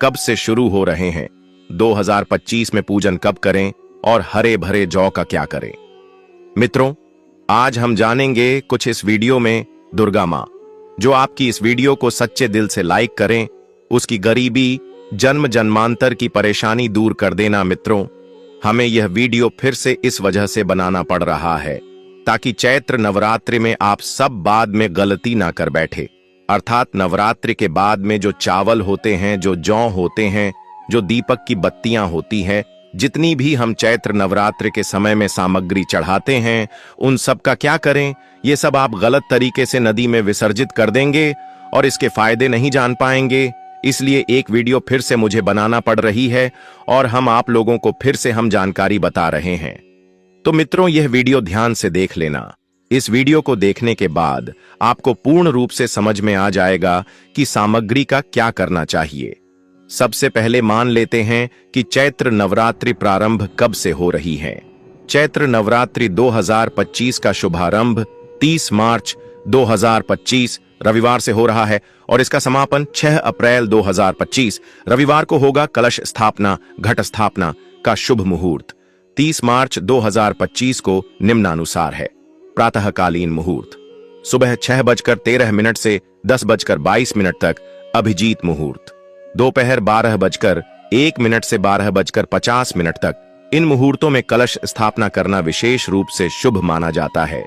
कब से शुरू हो रहे हैं, 2025 में पूजन कब करें और हरे भरे जौ का क्या करें। मित्रों, आज हम जानेंगे कुछ इस वीडियो में दुर्गा माँ, जो आपकी इस वीडियो को सच्चे दिल से लाइक करें, उसकी गरीबी, जन्म जन्मांतर की परेशानी दूर कर देना। मित्रों, हमें यह वीडियो फिर से इस वजह से बनाना पड़ रहा है ताकि चैत्र नवरात्रि में आप सब बाद में गलती ना कर बैठे। अर्थात नवरात्रि के बाद में जो चावल होते हैं, जो जौ होते हैं, जो दीपक की बत्तियां होती हैं, जितनी भी हम चैत्र नवरात्रि के समय में सामग्री चढ़ाते हैं, उन सब का क्या करें। ये सब आप गलत तरीके से नदी में विसर्जित कर देंगे और इसके फायदे नहीं जान पाएंगे। इसलिए एक वीडियो फिर से मुझे बनाना पड़ रही है और हम आप लोगों को फिर से हम जानकारी बता रहे हैं। तो मित्रों, यह वीडियो ध्यान से देख लेना। इस वीडियो को देखने के बाद आपको पूर्ण रूप से समझ में आ जाएगा कि सामग्री का क्या करना चाहिए। सबसे पहले मान लेते हैं कि चैत्र नवरात्रि प्रारंभ कब से हो रही है। चैत्र नवरात्रि 2025 का शुभारंभ 30 मार्च 2025 रविवार से हो रहा है और इसका समापन 6 अप्रैल 2025 रविवार को होगा। कलश स्थापना, घट स्थापना का शुभ मुहूर्त 30 मार्च 2025 को निम्नानुसार है। प्रातःकालीन मुहूर्त सुबह 6:13 से 10:22 तक अभिजीत मुहूर्त, दोपहर 12:01 से 12:50 तक। इन मुहूर्तों में कलश स्थापना करना विशेष रूप से शुभ माना जाता है।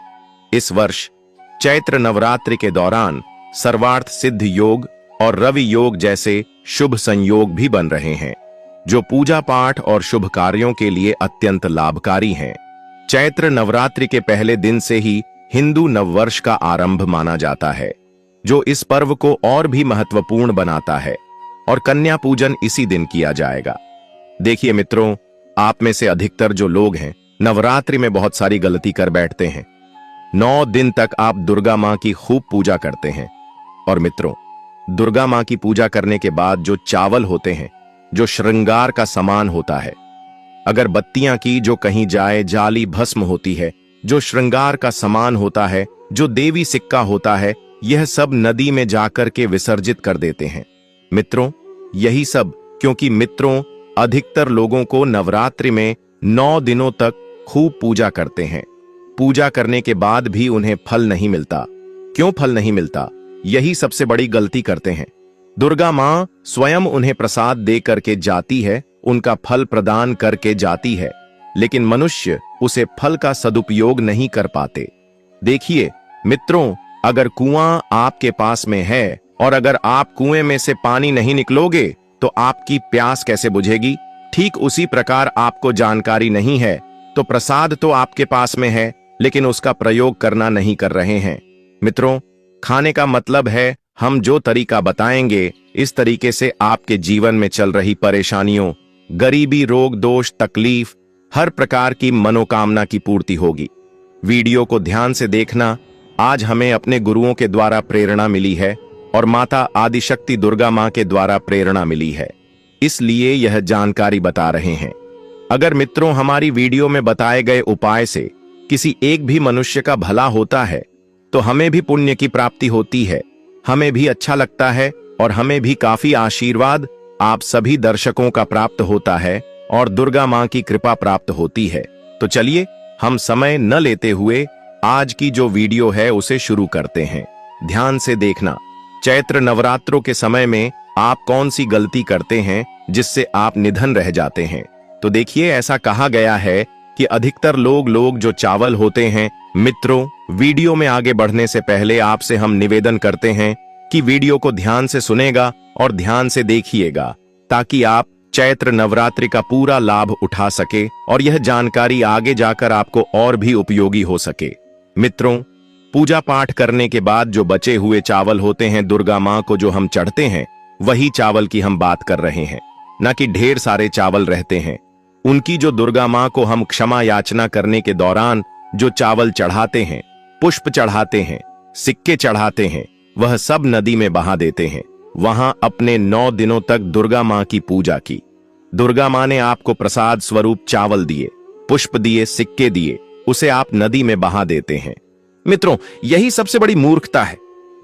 इस वर्ष चैत्र नवरात्रि के दौरान सर्वार्थ सिद्ध योग और रवि योग जैसे शुभ संयोग भी बन रहे हैं, जो पूजा पाठ और शुभ कार्यों के लिए अत्यंत लाभकारी हैं। चैत्र नवरात्रि के पहले दिन से ही हिंदू नववर्ष का आरंभ माना जाता है, जो इस पर्व को और भी महत्वपूर्ण बनाता है और कन्या पूजन इसी दिन किया जाएगा। देखिए मित्रों, आप में से अधिकतर जो लोग हैं नवरात्रि में बहुत सारी गलती कर बैठते हैं। 9 दिन तक आप दुर्गा माँ की खूब पूजा करते हैं और मित्रों, दुर्गा माँ की पूजा करने के बाद जो चावल होते हैं, जो श्रृंगार का सामान होता है, अगर बत्तियां की जो कहीं जाए, जाली भस्म होती है, जो श्रृंगार का सामान होता है, जो देवी सिक्का होता है, यह सब नदी में जाकर के विसर्जित कर देते हैं। मित्रों, यही सब क्योंकि मित्रों अधिकतर लोगों को नवरात्रि में 9 दिनों तक खूब पूजा करते हैं। पूजा करने के बाद भी उन्हें फल नहीं मिलता। क्यों फल नहीं मिलता? यही सबसे बड़ी गलती करते हैं। दुर्गा माँ स्वयं उन्हें प्रसाद दे करके जाती है, उनका फल प्रदान करके जाती है, लेकिन मनुष्य उसे फल का सदुपयोग नहीं कर पाते। देखिए मित्रों, अगर कुआं आपके पास में है और अगर आप कुएं में से पानी नहीं निकलोगे तो आपकी प्यास कैसे बुझेगी? ठीक उसी प्रकार आपको जानकारी नहीं है तो प्रसाद तो आपके पास में है, लेकिन उसका प्रयोग करना नहीं कर रहे हैं। मित्रों, खाने का मतलब है हम जो तरीका बताएंगे, इस तरीके से आपके जीवन में चल रही परेशानियों, गरीबी, रोग दोष, तकलीफ, हर प्रकार की मनोकामना की पूर्ति होगी। वीडियो को ध्यान से देखना। आज हमें अपने गुरुओं के द्वारा प्रेरणा मिली है और माता आदिशक्ति दुर्गा माँ के द्वारा प्रेरणा मिली है, इसलिए यह जानकारी बता रहे हैं। अगर मित्रों हमारी वीडियो में बताए गए उपाय से किसी एक भी मनुष्य का भला होता है तो हमें भी पुण्य की प्राप्ति होती है, हमें भी अच्छा लगता है और हमें भी काफी आशीर्वाद आप सभी दर्शकों का प्राप्त होता है और दुर्गा माँ की कृपा प्राप्त होती है। तो चलिए हम समय न लेते हुए आज की जो वीडियो है उसे शुरू करते हैं। ध्यान से देखना। चैत्र नवरात्रों के समय में आप कौन सी गलती करते हैं जिससे आप निधन रह जाते हैं? तो देखिए, ऐसा कहा गया है कि अधिकतर लोग जो चावल होते हैं। मित्रों, वीडियो में आगे बढ़ने से पहले आपसे हम निवेदन करते हैं कि वीडियो को ध्यान से सुनेगा और ध्यान से देखिएगा ताकि आप चैत्र नवरात्रि का पूरा लाभ उठा सके और यह जानकारी आगे जाकर आपको और भी उपयोगी हो सके। मित्रों, पूजा पाठ करने के बाद जो बचे हुए चावल होते हैं दुर्गा माँ को जो हम चढ़ते हैं, वही चावल की हम बात कर रहे हैं, न कि ढेर सारे चावल रहते हैं। उनकी जो दुर्गा माँ को हम क्षमा याचना करने के दौरान जो चावल चढ़ाते हैं, पुष्प चढ़ाते हैं, सिक्के चढ़ाते हैं, वह सब नदी में बहा देते हैं। वहां अपने 9 दिनों तक दुर्गा माँ की पूजा की। दुर्गा माँ ने आपको प्रसाद स्वरूप चावल दिए, पुष्प दिए, सिक्के दिए, उसे आप नदी में बहा देते हैं। मित्रों, यही सबसे बड़ी मूर्खता है।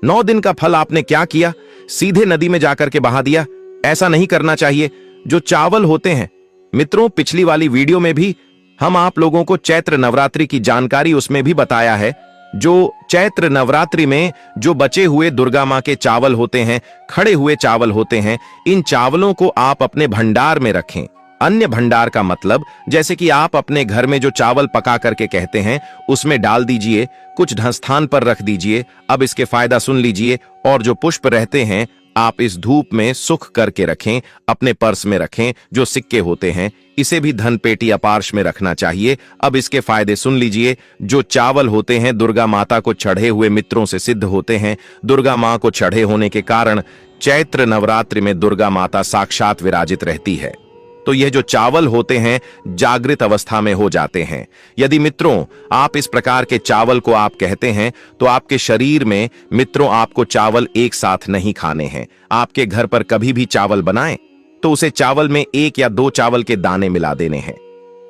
9 दिन का फल आपने क्या किया? सीधे नदी में जाकर के बहा दिया। ऐसा नहीं करना चाहिए। जो चावल होते हैं मित्रों, पिछली वाली वीडियो में भी हम आप लोगों को चैत्र नवरात्रि की जानकारी उसमें भी बताया है। जो चैत्र नवरात्रि में जो बचे हुए दुर्गा मां के चावल होते हैं, खड़े हुए चावल होते हैं, इन चावलों को आप अपने भंडार में रखें। अन्य भंडार का मतलब जैसे कि आप अपने घर में जो चावल पका करके कहते हैं उसमें डाल दीजिए, कुछ ढंस्थान पर रख दीजिए। अब इसके फायदा सुन लीजिए। और जो पुष्प रहते हैं आप इस धूप में सुख करके रखें, अपने पर्स में रखें। जो सिक्के होते हैं इसे भी धन पेटी अपार्श में रखना चाहिए। अब इसके फायदे सुन लीजिए। जो चावल होते हैं दुर्गा माता को चढ़े हुए मित्रों से सिद्ध होते हैं। दुर्गा मां को चढ़े होने के कारण चैत्र नवरात्रि में दुर्गा माता साक्षात विराजित रहती है। तो यह जो चावल होते हैं जागृत अवस्था में हो जाते हैं। यदि मित्रों आप इस प्रकार के चावल को आप कहते हैं तो आपके शरीर में मित्रों आपको चावल एक साथ नहीं खाने हैं। आपके घर पर कभी भी चावल बनाएं तो उसे चावल में 1 या 2 चावल के दाने मिला देने हैं।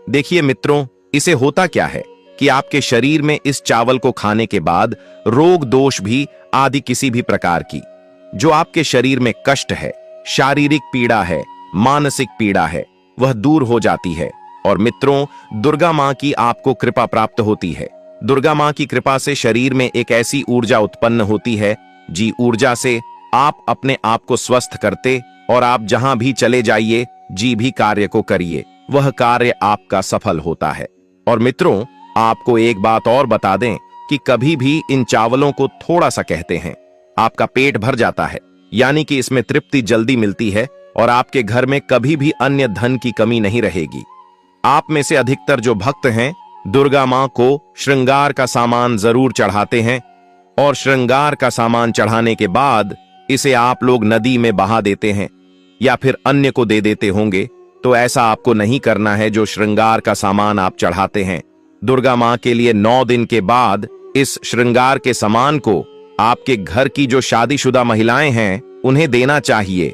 देखिए मित्रों, इसे होता क्या है कि आपके शरीर में इस चावल को खाने के बाद रोग दोष भी आदि किसी भी प्रकार की जो आपके शरीर में कष्ट है, शारीरिक पीड़ा है, मानसिक पीड़ा है, वह दूर हो जाती है। और मित्रों दुर्गा मां की आपको कृपा प्राप्त होती है। दुर्गा मां की कृपा से शरीर में एक ऐसी ऊर्जा उत्पन्न होती है, जी ऊर्जा से आप अपने आप को स्वस्थ करते और आप जहां भी चले जाइए, जी भी कार्य को करिए, वह कार्य आपका सफल होता है। और मित्रों आपको एक बात और बता दें कि कभी भी इन चावलों को थोड़ा सा कहते हैं, आपका पेट भर जाता है, यानी कि इसमें तृप्ति जल्दी मिलती है और आपके घर में कभी भी अन्य धन की कमी नहीं रहेगी। आप में से अधिकतर जो भक्त हैं दुर्गा मां को श्रृंगार का सामान जरूर चढ़ाते हैं और श्रृंगार का सामान चढ़ाने के बाद इसे आप लोग नदी में बहा देते हैं या फिर अन्य को दे देते होंगे। तो ऐसा आपको नहीं करना है। जो श्रृंगार का सामान आप चढ़ाते हैं दुर्गा मां के लिए 9 दिन के बाद इस श्रृंगार के सामान को आपके घर की जो शादीशुदा महिलाएं हैं उन्हें देना चाहिए।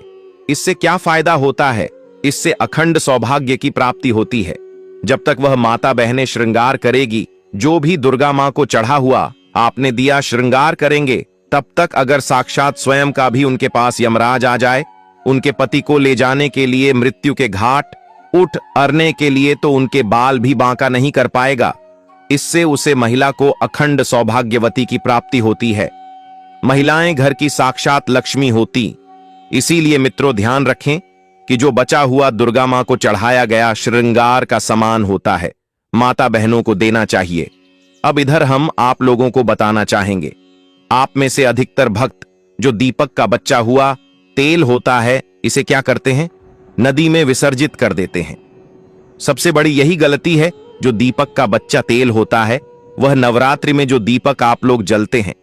इससे क्या फायदा होता है? इससे अखंड सौभाग्य की प्राप्ति होती है। जब तक वह माता बहनें श्रृंगार करेगी, जो भी दुर्गा मां को चढ़ा हुआ आपने दिया श्रृंगार करेंगे, तब तक अगर साक्षात स्वयं का भी उनके पास यमराज आ जाए उनके पति को ले जाने के लिए मृत्यु के घाट उठ अरने के लिए, तो उनके बाल भी बांका नहीं कर पाएगा। इससे उसे महिला को अखंड सौभाग्यवती की प्राप्ति होती है। महिलाएं घर की साक्षात लक्ष्मी होती। इसीलिए मित्रों ध्यान रखें कि जो बचा हुआ दुर्गा मां को चढ़ाया गया श्रृंगार का सामान होता है माता बहनों को देना चाहिए। अब इधर हम आप लोगों को बताना चाहेंगे, आप में से अधिकतर भक्त जो दीपक का बच्चा हुआ तेल होता है इसे क्या करते हैं? नदी में विसर्जित कर देते हैं। सबसे बड़ी यही गलती है। जो दीपक का बच्चा तेल होता है वह नवरात्रि में जो दीपक आप लोग जलते हैं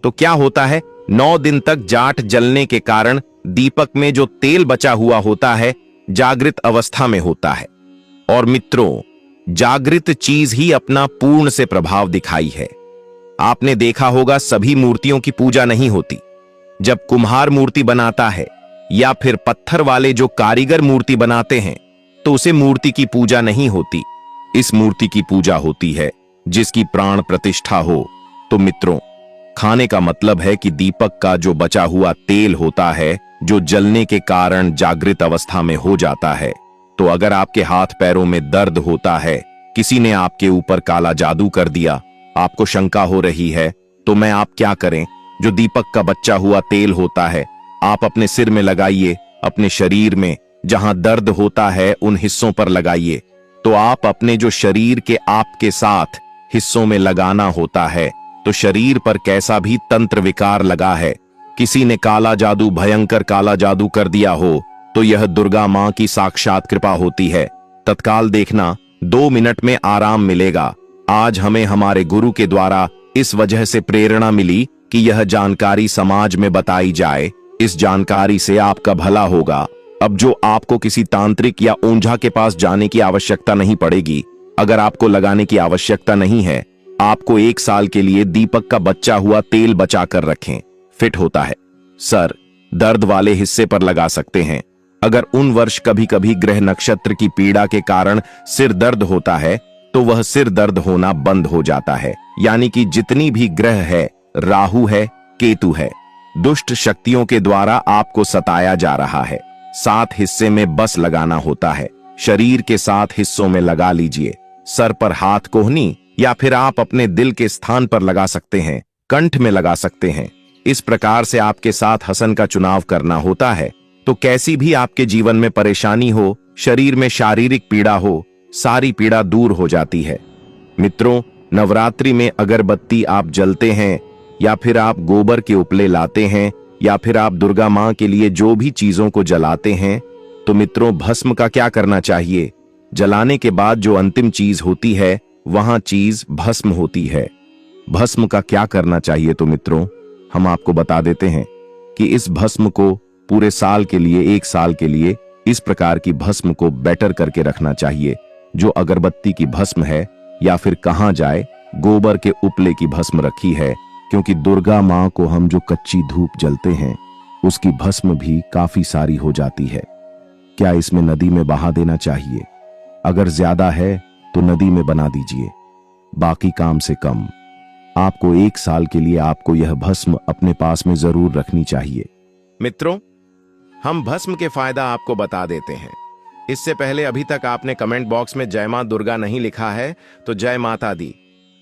तो क्या होता है, 9 दिन तक जाट जलने के कारण दीपक में जो तेल बचा हुआ होता है जागृत अवस्था में होता है। और मित्रों जागृत चीज ही अपना पूर्ण से प्रभाव दिखाई है। आपने देखा होगा सभी मूर्तियों की पूजा नहीं होती। जब कुम्हार मूर्ति बनाता है या फिर पत्थर वाले जो कारीगर मूर्ति बनाते हैं तो उसे मूर्ति की पूजा नहीं होती। इस मूर्ति की पूजा होती है जिसकी प्राण प्रतिष्ठा हो। तो मित्रों खाने का मतलब है कि दीपक का जो बचा हुआ तेल होता है जो जलने के कारण जागृत अवस्था में हो जाता है। तो अगर आपके हाथ पैरों में दर्द होता है, किसी ने आपके ऊपर काला जादू कर दिया, आपको शंका हो रही है, तो मैं आप क्या करें, जो दीपक का बचा हुआ तेल होता है आप अपने सिर में लगाइए, अपने शरीर में जहां दर्द होता है उन हिस्सों पर लगाइए। तो आप अपने जो शरीर के आपके साथ हिस्सों में लगाना होता है। तो शरीर पर कैसा भी तंत्र विकार लगा है, किसी ने काला जादू भयंकर काला जादू कर दिया हो, तो यह दुर्गा मां की साक्षात कृपा होती है। तत्काल देखना 2 मिनट में आराम मिलेगा। आज हमें हमारे गुरु के द्वारा इस वजह से प्रेरणा मिली कि यह जानकारी समाज में बताई जाए। इस जानकारी से आपका भला होगा। अब जो आपको किसी तांत्रिक या ओंझा के पास जाने की आवश्यकता नहीं पड़ेगी। अगर आपको लगाने की आवश्यकता नहीं है, आपको 1 साल के लिए दीपक का बचा हुआ तेल बचा कर रखें। फिट होता है। सर दर्द वाले हिस्से पर लगा सकते हैं। अगर उन वर्ष कभी कभी ग्रह नक्षत्र की पीड़ा के कारण सिर दर्द होता है तो वह सिर दर्द होना बंद हो जाता है। यानी कि जितनी भी ग्रह है, राहु है, केतु है, दुष्ट शक्तियों के द्वारा आपको सताया जा रहा है, 7 हिस्से में बस लगाना होता है। शरीर के 7 हिस्सों में लगा लीजिए। सर पर हाथ कोहनी या फिर आप अपने दिल के स्थान पर लगा सकते हैं, कंठ में लगा सकते हैं। इस प्रकार से आपके साथ हसन का चुनाव करना होता है। तो कैसी भी आपके जीवन में परेशानी हो, शरीर में शारीरिक पीड़ा हो, सारी पीड़ा दूर हो जाती है। मित्रों, नवरात्रि में अगरबत्ती आप जलते हैं या फिर आप गोबर के उपले लाते हैं या फिर आप दुर्गा मां के लिए जो भी चीजों को जलाते हैं, तो मित्रों भस्म का क्या करना चाहिए? जलाने के बाद जो अंतिम चीज होती है वहां चीज भस्म होती है। भस्म का क्या करना चाहिए? तो मित्रों हम आपको बता देते हैं कि इस भस्म को पूरे साल के लिए, 1 साल के लिए इस प्रकार की भस्म को बेटर करके रखना चाहिए। जो अगरबत्ती की भस्म है या फिर कहां जाए, गोबर के उपले की भस्म रखी है, क्योंकि दुर्गा मां को हम जो कच्ची धूप जलते हैं उसकी भस्म भी काफी सारी हो जाती है। क्या इसमें नदी में बहा देना चाहिए? अगर ज्यादा है तो नदी में बना दीजिए, बाकी काम से कम। आपको 1 साल के लिए आपको यह भस्म अपने पास में जरूर रखनी चाहिए। मित्रों, हम भस्म के फायदा आपको बता देते हैं। इससे पहले अभी तक आपने कमेंट बॉक्स में जय मां दुर्गा नहीं लिखा है तो जय माता दी,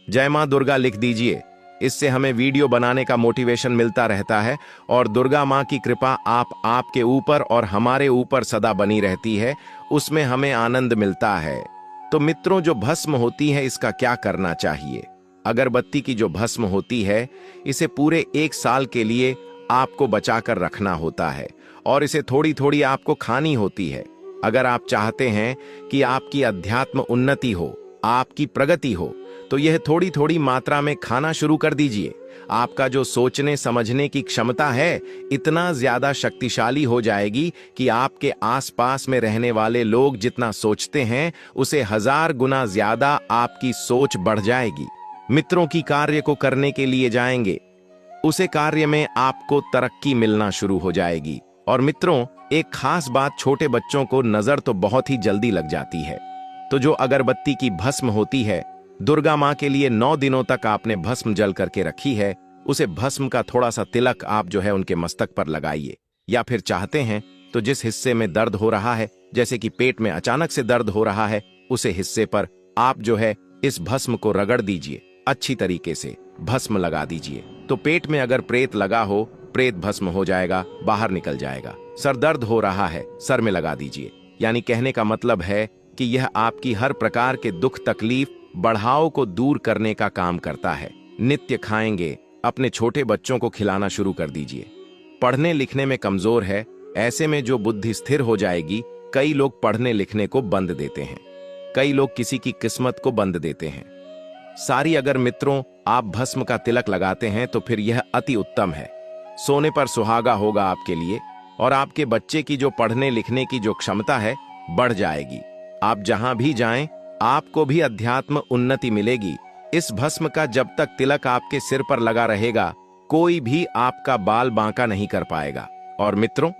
जय मां दुर्गा लिख दीजिए। इससे हमें वीडियो बनाने का मोटिवेशन मिलता रहता है और दुर्गा मां की कृपा आपके ऊपर और हमारे ऊपर सदा बनी रहती है, उसमें हमें आनंद मिलता है। तो मित्रों, जो भस्म होती है इसका क्या करना चाहिए? अगरबत्ती की जो भस्म होती है इसे पूरे 1 साल के लिए आपको बचाकर रखना होता है और इसे थोड़ी थोड़ी आपको खानी होती है। अगर आप चाहते हैं कि आपकी अध्यात्म उन्नति हो, आपकी प्रगति हो, तो यह थोड़ी थोड़ी मात्रा में खाना शुरू कर दीजिए। आपका जो सोचने समझने की क्षमता है इतना ज्यादा शक्तिशाली हो जाएगी कि आपके आसपास में रहने वाले लोग जितना सोचते हैं उसे 1000 गुना ज्यादा आपकी सोच बढ़ जाएगी। मित्रों की कार्य को करने के लिए जाएंगे, उसे कार्य में आपको तरक्की मिलना शुरू हो जाएगी। और मित्रों, एक खास बात, छोटे बच्चों को नजर तो बहुत ही जल्दी लग जाती है। तो जो अगरबत्ती की भस्म होती है, दुर्गा मां के लिए 9 दिनों तक आपने भस्म जल करके रखी है, उसे भस्म का थोड़ा सा तिलक आप जो है उनके मस्तक पर लगाइए। या फिर चाहते हैं तो जिस हिस्से में दर्द हो रहा है, जैसे कि पेट में अचानक से दर्द हो रहा है, उसे हिस्से पर आप जो है इस भस्म को रगड़ दीजिए। अच्छी तरीके से भस्म लगा दीजिए। तो पेट में अगर प्रेत लगा हो, प्रेत भस्म हो जाएगा, बाहर निकल जाएगा। सर दर्द हो रहा है, सर में लगा दीजिए। यानी कहने का मतलब है कि यह आपकी हर प्रकार के दुख तकलीफ बढ़ाव को दूर करने का काम करता है। नित्य खाएंगे, अपने छोटे बच्चों को खिलाना शुरू कर दीजिए। पढ़ने लिखने में कमजोर है, ऐसे में जो बुद्धि स्थिर हो जाएगी, कई लोग पढ़ने लिखने को बंद देते हैं, कई लोग किसी की किस्मत को बंद देते हैं। सारी अगर मित्रों आप भस्म का तिलक लगाते हैं तो फिर यह अति उत्तम है। सोने पर सुहागा होगा आपके लिए और आपके बच्चे की जो पढ़ने लिखने की जो क्षमता है बढ़ जाएगी। आप जहां भी जाएं आपको भी अध्यात्म उन्नति मिलेगी। इस भस्म का जब तक तिलक आपके सिर पर लगा रहेगा, कोई भी आपका बाल बांका नहीं कर पाएगा। और मित्रों,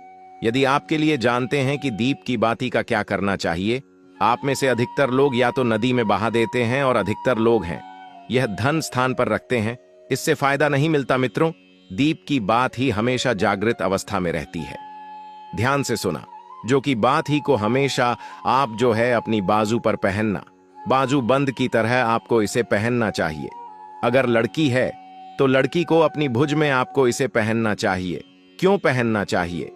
यदि आपके लिए जानते हैं कि दीप की बाती का क्या करना चाहिए, आप में से अधिकतर लोग या तो नदी में बहा देते हैं और अधिकतर लोग हैं यह धन स्थान पर रखते हैं। इससे फायदा नहीं मिलता मित्रों। दीप की बात ही हमेशा जागृत अवस्था में रहती है। ध्यान से सुना, जो कि बात ही को हमेशा आप जो है अपनी बाजू पर पहनना, बाजू बंद की तरह आपको इसे पहनना चाहिए। अगर लड़की है तो लड़की को अपनी भुज में आपको इसे पहनना चाहिए। क्यों पहनना चाहिए?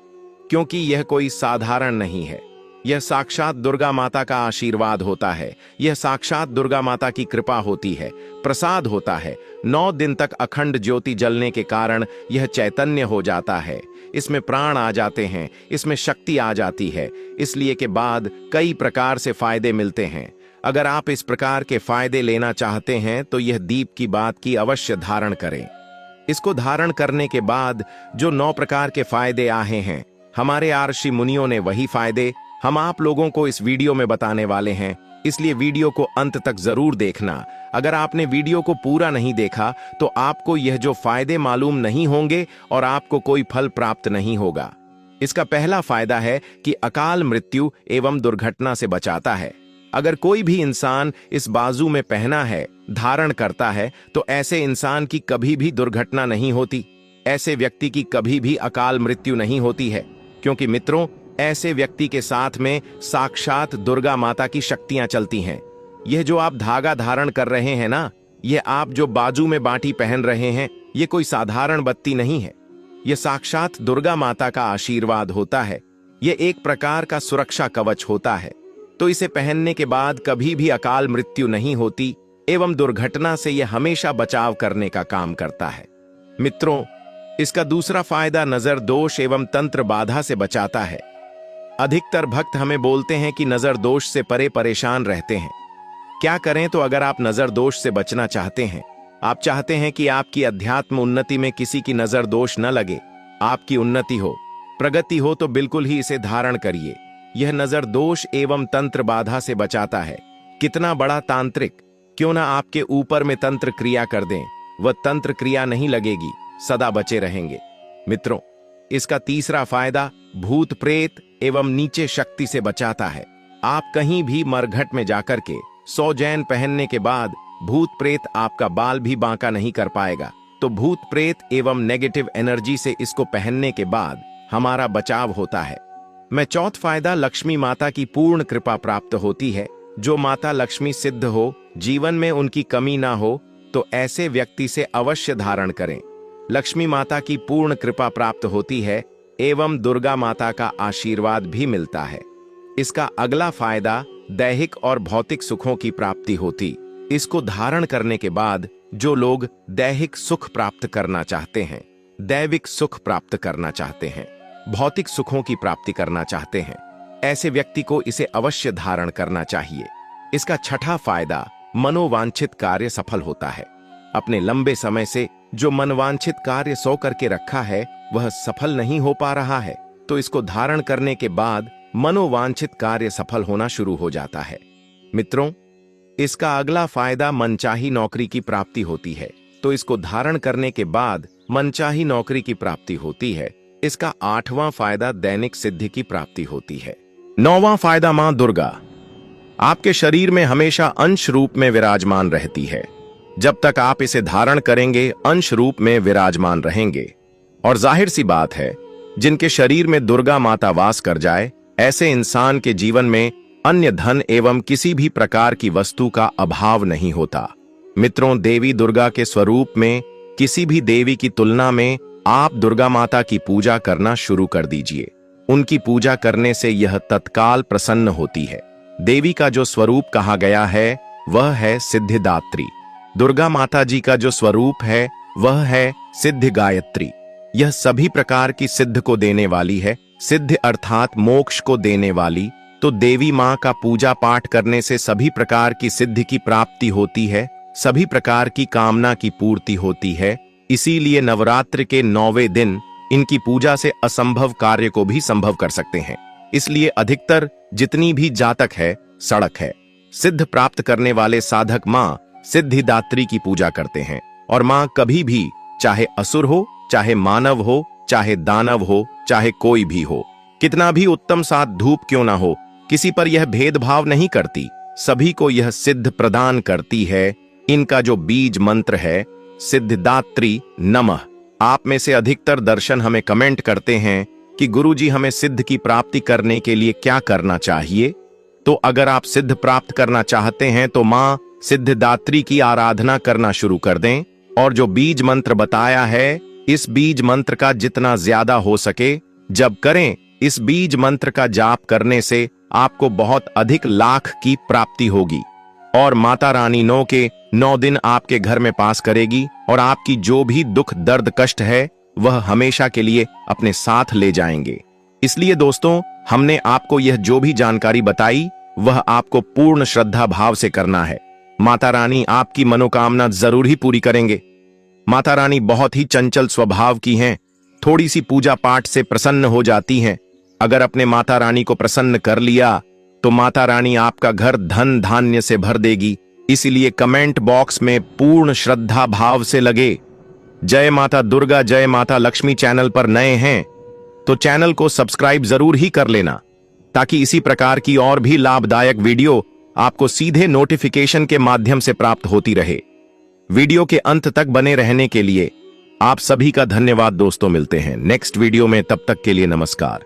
क्योंकि यह कोई साधारण नहीं है, यह साक्षात दुर्गा माता का आशीर्वाद होता है। यह साक्षात दुर्गा माता की कृपा होती है, प्रसाद होता है। 9 दिन तक अखंड ज्योति जलने के कारण यह चैतन्य हो जाता है, इसमें प्राण आ जाते हैं, इसमें शक्ति आ जाती है। इसलिए के बाद कई प्रकार से फायदे मिलते हैं। अगर आप इस प्रकार के फायदे लेना चाहते हैं तो यह दीप की बात की अवश्य धारण करें। इसको धारण करने के बाद जो 9 प्रकार के फायदे आए हैं, हमारे आर्षि मुनियों ने वही फायदे हम आप लोगों को इस वीडियो में बताने वाले हैं। इसलिए वीडियो को अंत तक जरूर देखना। अगर आपने वीडियो को पूरा नहीं देखा तो आपको यह जो फायदे मालूम नहीं होंगे और आपको कोई फल प्राप्त नहीं होगा। इसका पहला फायदा है कि अकाल मृत्यु एवं दुर्घटना से बचाता है। अगर कोई भी इंसान इस बाजू में पहना है, धारण करता है, तो ऐसे इंसान की कभी भी दुर्घटना नहीं होती, ऐसे व्यक्ति की कभी भी अकाल मृत्यु नहीं होती है। क्योंकि मित्रों, ऐसे व्यक्ति के साथ में साक्षात दुर्गा माता की शक्तियां चलती हैं। यह जो आप धागा धारण कर रहे हैं ना, यह आप जो बाजू में बाटी पहन रहे हैं, यह कोई साधारण बत्ती नहीं है। यह साक्षात दुर्गा माता का आशीर्वाद होता है। यह एक प्रकार का सुरक्षा कवच होता है। तो इसे पहनने के बाद कभी भी अकाल मृत्यु नहीं होती एवं दुर्घटना से यह हमेशा बचाव करने का काम करता है। मित्रों, इसका दूसरा फायदा नजर दोष एवं तंत्र बाधा से बचाता है। अधिकतर भक्त हमें बोलते हैं कि नजर दोष से परेशान रहते हैं। क्या करें? तो अगर आप नजर दोष से बचना चाहते हैं, आप चाहते हैं कि आपकी अध्यात्म उन्नति में किसी की नजर दोष न लगे, आपकी उन्नति हो, प्रगति हो, तो बिल्कुल ही इसे धारण करिए। यह नजर दोष एवं तंत्र बाधा से बचाता है। कितना बड़ा तांत्रिक क्यों ना आपके ऊपर में तंत्र क्रिया कर दें, वह तंत्र क्रिया नहीं लगेगी, सदा बचे रहेंगे। मित्रों, इसका तीसरा फायदा भूत प्रेत एवं नीचे शक्ति से बचाता है। आप कहीं भी मरघट में जाकर के 100 जैन पहनने के बाद भूत प्रेत आपका बाल भी बांका नहीं कर पाएगा। तो भूत प्रेत एवं नेगेटिव एनर्जी से इसको पहनने के बाद हमारा बचाव होता है। मैं चौथ फायदा लक्ष्मी माता की पूर्ण कृपा प्राप्त होती है। जो माता लक्ष्मी सिद्ध हो, जीवन में उनकी कमी ना हो, तो ऐसे व्यक्ति से अवश्य धारण करें। लक्ष्मी माता की पूर्ण कृपा प्राप्त होती है एवं दुर्गा माता का आशीर्वाद भी मिलता है। इसका अगला फायदा दैहिक और भौतिक सुखों की प्राप्ति होती। इसको धारण करने के बाद जो लोग दैहिक सुख प्राप्त करना चाहते हैं, दैविक सुख प्राप्त करना चाहते हैं, भौतिक सुखों की प्राप्ति करना चाहते हैं, ऐसे व्यक्ति को इसे अवश्य धारण करना चाहिए। इसका छठा फायदा मनोवांछित कार्य सफल होता है। अपने लंबे समय से जो मनवांछित कार्य सो करके रखा है, वह सफल नहीं हो पा रहा है, तो इसको धारण करने के बाद मनोवांछित कार्य सफल होना शुरू हो जाता है। मित्रों, इसका अगला फायदा मनचाही नौकरी की प्राप्ति होती है। तो इसको धारण करने के बाद मनचाही नौकरी की प्राप्ति होती है। इसका 8वां फायदा दैनिक सिद्धि की प्राप्ति होती है। 9वां फायदा मां दुर्गा आपके शरीर में हमेशा अंश रूप में विराजमान रहती है। जब तक आप इसे धारण करेंगे, अंश रूप में विराजमान रहेंगे। और जाहिर सी बात है, जिनके शरीर में दुर्गा माता वास कर जाए, ऐसे इंसान के जीवन में अन्य धन एवं किसी भी प्रकार की वस्तु का अभाव नहीं होता। मित्रों, देवी दुर्गा के स्वरूप में किसी भी देवी की तुलना में आप दुर्गा माता की पूजा करना शुरू कर दीजिए। उनकी पूजा करने से यह तत्काल प्रसन्न होती है। देवी का जो स्वरूप कहा गया है वह है सिद्धिदात्री। दुर्गा माता जी का जो स्वरूप है वह है सिद्धि गायत्री। यह सभी प्रकार की सिद्ध को देने वाली है। सिद्ध अर्थात मोक्ष को देने वाली। तो देवी मां का पूजा पाठ करने से सभी प्रकार की सिद्धि की प्राप्ति होती है, सभी प्रकार की कामना की पूर्ति होती है। इसीलिए नवरात्र के 9वें दिन इनकी पूजा से असंभव कार्य को भी संभव कर सकते हैं। इसलिए अधिकतर जितनी भी जातक है, सड़क है, सिद्ध प्राप्त करने वाले साधक मां सिद्धिदात्री की पूजा करते हैं। और मां कभी भी, चाहे असुर हो, चाहे मानव हो, चाहे दानव हो, चाहे कोई भी हो, कितना भी उत्तम सात धूप क्यों ना हो, किसी पर यह भेदभाव नहीं करती, सभी को यह सिद्ध प्रदान करती है। इनका जो बीज मंत्र है सिद्धिदात्री नमः। आप में से अधिकतर दर्शन हमें कमेंट करते हैं कि गुरुजी हमें सिद्ध की प्राप्ति करने के लिए क्या करना चाहिए। तो अगर आप सिद्ध प्राप्त करना चाहते हैं तो मां सिद्धिदात्री की आराधना करना शुरू कर दें। और जो बीज मंत्र बताया है, इस बीज मंत्र का जितना ज्यादा हो सके जब करें। इस बीज मंत्र का जाप करने से आपको बहुत अधिक लाख की प्राप्ति होगी और माता रानी 9 के 9 दिन आपके घर में पास करेगी और आपकी जो भी दुख दर्द कष्ट है वह हमेशा के लिए अपने साथ ले जाएंगे। इसलिए दोस्तों, हमने आपको यह जो भी जानकारी बताई वह आपको पूर्ण श्रद्धा भाव से करना है। माता रानी आपकी मनोकामना जरूर ही पूरी करेंगे। माता रानी बहुत ही चंचल स्वभाव की हैं, थोड़ी सी पूजा पाठ से प्रसन्न हो जाती हैं। अगर अपने माता रानी को प्रसन्न कर लिया तो माता रानी आपका घर धन धान्य से भर देगी। इसलिए कमेंट बॉक्स में पूर्ण श्रद्धा भाव से लगे जय माता दुर्गा, जय माता लक्ष्मी चैनल पर नए हैं तो चैनल को सब्सक्राइब जरूर ही कर लेना, ताकि इसी प्रकार की और भी लाभदायक वीडियो आपको सीधे नोटिफिकेशन के माध्यम से प्राप्त होती रहे। वीडियो के अंत तक बने रहने के लिए आप सभी का धन्यवाद दोस्तों। मिलते हैं नेक्स्ट वीडियो में, तब तक के लिए नमस्कार।